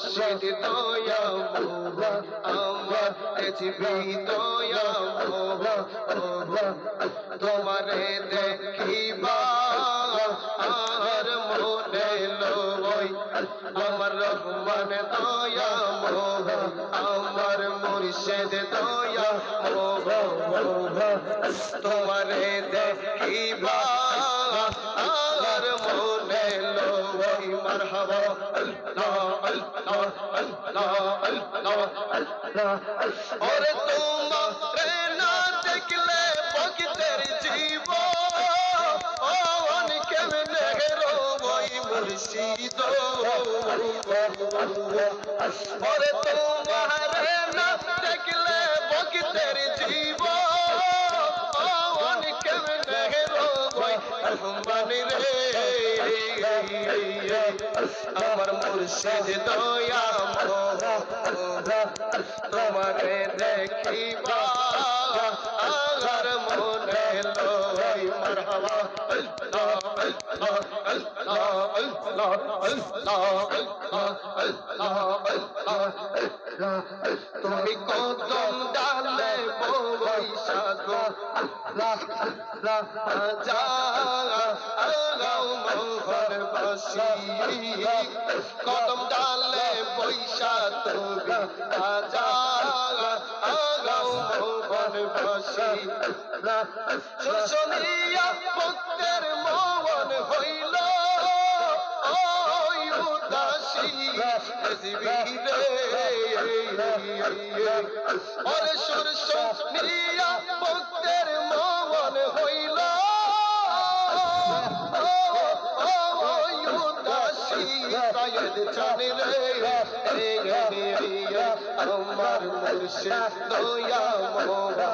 মুর্শিদ দয়া মোলা আমার তেজবি দয়া মোলা তোমারে দেখিবা আর মনে লই আমার রহমান দয়া মোলা আমার মুর্শিদ দয়া মোলা তোমারে দেখিবা আর মনে লই মারহাবা আল্লাহ আল্লাহ আল্লাহ আল্লাহ আল্লাহ ওরে তোমারে না দেখলে ভক্তের জীবন কেমনে রই মুর্শিদ ওরে তোমারে না দেখলে ভক্তের জীবন কেমনে রই রহমান রে আমার মুর্শিদ দয়া মোলা তোমারে দেখিবা আর মনে লই মারহাবা আল্লাহ আল্লাহ আল্লাহ আল্লাহ আল্লাহ আল্লাহ আল্লাহ তুমি কদম ডালে বৈশা গো রাজা আগাও মোহর বাসি কদম ডালে বৈশা তুমি রাজা আগাও মোহর বাসি শুনিয়া ভক্তের মন হইল উদাসী ওরে সুর শুনিয়া ভক্তের মন হইল উদাসী সাইদ জানে রে আমার মুর্শিদ দয়া মোলা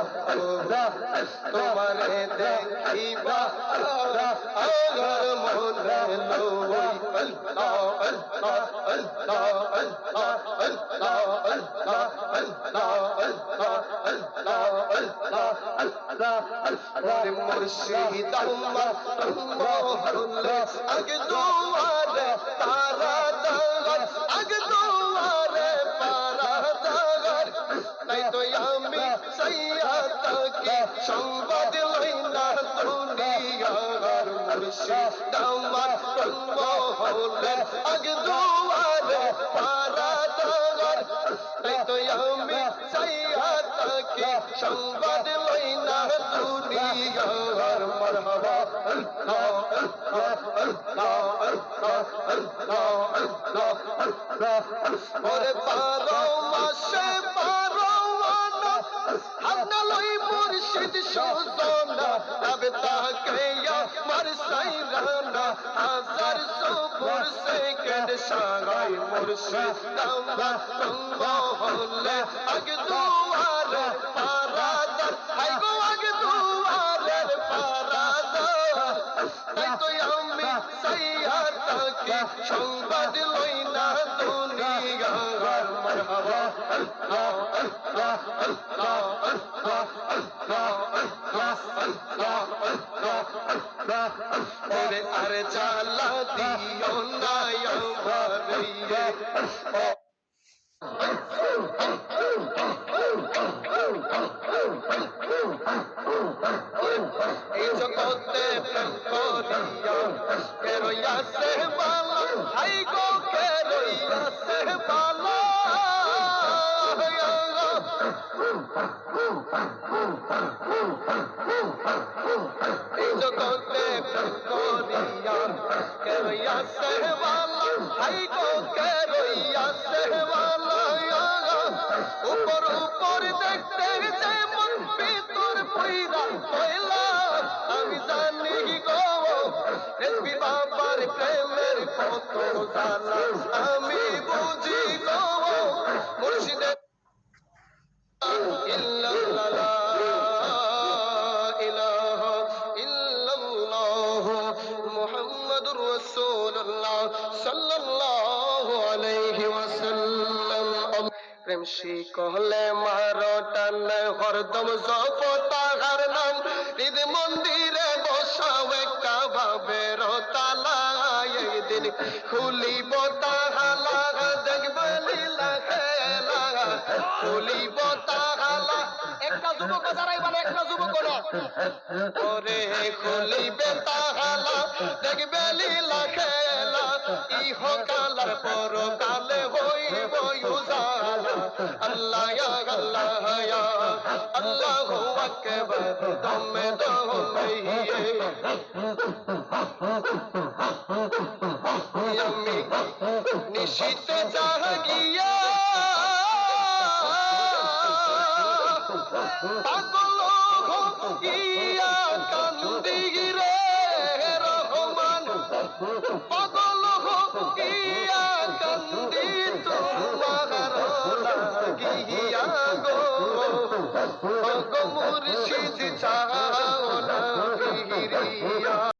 তোমারে দেখিবা আর মনে লই আল্লাহ আল্লাহ আল্লাহ আল্লাহ আল্লাহ আল্লাহ আল্লাহ আল্লাহ আল্লাহ আল্লাহ ওরে মুর্শিদ আমার মোহলে আগে দুয়ারে পারা দাগার আগে দুয়ারে পারা দাগার তাই তো আমি সাইয়াতাকে সংবাদ লই না দুনিয়ার মুর্শিদ আমার মোহলে আগে দুয়ারে পারা দাগার তাই তো আমি সাইয়াতাকে সংবাদ লই না দুনিয়ার মারহাবা আল্লাহ আল্লাহ আল্লাহ আল্লাহ আল্লাহ আল্লাহ আল্লাহ ওরে বারো মাসে বারো আনা হান্না লই মুর্শিদ সুজনা তবে তাকে আমার সাইরানা হাজার সবুর সেকেন্ড সাগাই মুর্শিদ আমার মোহলে আগে দুয়ারে পারাদার হাই গো আগে দুয়ারের পারাদার তাই তো আমি সাইয়াতাকে সংবাদ লই না দুনিয়ার মারহাবা আল্লাহ আল্লাহ আল্লাহ আল্লাহ আল্লাহ আল্লাহ আল্লাহ আল্লাহ আল্লাহ ওরে আরে জালা দিও না আমারে এই জগতে প্রেম করিয়া কে রইয়াছে বালা হাই গো কে রইয়াছে বালা এই জগতে প্রেম করিয়া কে রইয়াছে বালা হাই গো কে রইয়াছে বালা উপর উপর দেখতে যেমন ভিতর পইরা হইলা আমি জানি গো এসপি বাবার প্রেমের কত জানা আমি বুঝি গো মুর্শিদের ইল্লাল্লাহ ইলাহা ইল্লাল্লাহ মুহাম্মাদুর রাসূলুল্লাহ সাল্লাল্লাহু আলাইহি ওয়াসাল্লাম প্রেম শিখলে মারো টান হরদম জপতাহার নাম ঈদ মন্দিরে বসাও কাবাবের তালা একদিন খুলিব তাহালা দেখবেন খুলিব তালা, একটা যুবক দাঁড়াইবেন, একটা যুবক না ওরে খুলিবে তালা, দেখবে লীলা খেলা, ইহকালার পরকালে হইব উজালা। আল্লাহ ইয়া আল্লাহ ইয়া আল্লাহু আকবার, দমে দমে আমি নিশিতে জাগিয়া পাগল হইয়া কান্দি রে রহমান, পাগল হইয়া কান্দি তোমার লাগিয়া গো, গো মুর্শিদ চাও না ফিরিয়া।